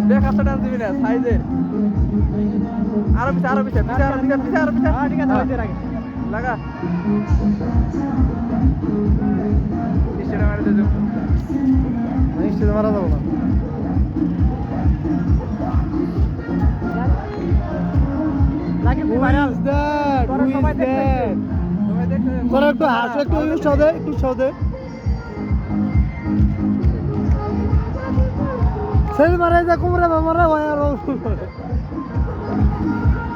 দেখ হাতটা টান দিবি না সাইজের আরো পিছে আরো পিছে পিছে আরো পিছে পিছে আরো পিছে হ্যাঁ ঠিক আছে ওই রাখি লাগা নিশ্চয় মারে দে নিশ্চিত মারা যাবো না লাগি ভাইরাল তোরা সবাই দেখবে সবাই দেখতে তোরা একটু হাসো একটু সদে একটু সদে সেই মারা যা কুমড়া মারা হয় আর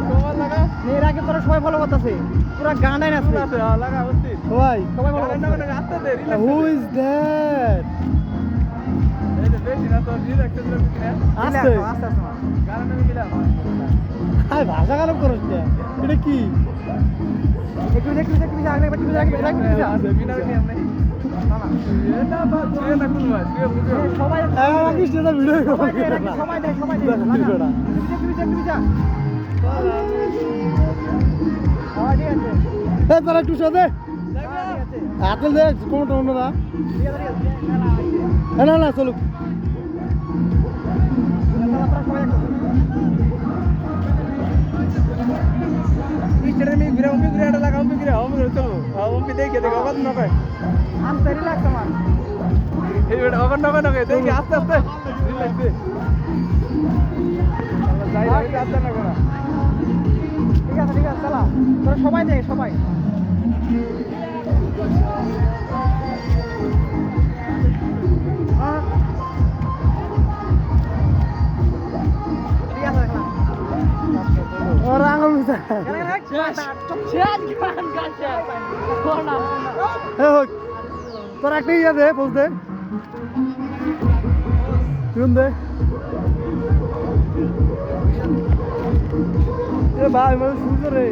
তোমার লাগা এর আগে তোরা সবাই ফলো করতেছে পুরো গান্ডাই না আছে লাগা হস্তি সবাই সবাই বলো না আস্তে দে রিল্যাক্স হু ইজ দ্যাট এই যে বেশি না তো রিল্যাক্স করে কিনা আস্তে আস্তে আস্তে গানা আমি গেলাম হাই ভাষা গান করছ এটা কি একটু আগে একটু সেমিনার কি আমনে না না এটা বাদ দিয়ে না কোন ভাই তুই বুঝো সবাই আমাকে সেটা ভিডিও সবাই দেখ তারা একটু সাথে হাতে দেখ কোনটা অন্যরা না না চলুক ইস্টারে আমি ঘুরে এটা লাগা আমি ঘুরে চলো আমি দেখে দেখো কত না পায় আস্তে রিল্যাক্স আমার এই বেটা ওভার না দেখে আস্তে আস্তে রিল্যাক্স দে যাই আস্তে না করা ঠিক আছে চালা তোরা সবাই দেখ সবাই ঠিক আছে দেখলাম ওরা আঙুল মিশা তোর একটা ইয়ে দে পোজ দে শুন দে ভাই মানে সুন্দর রে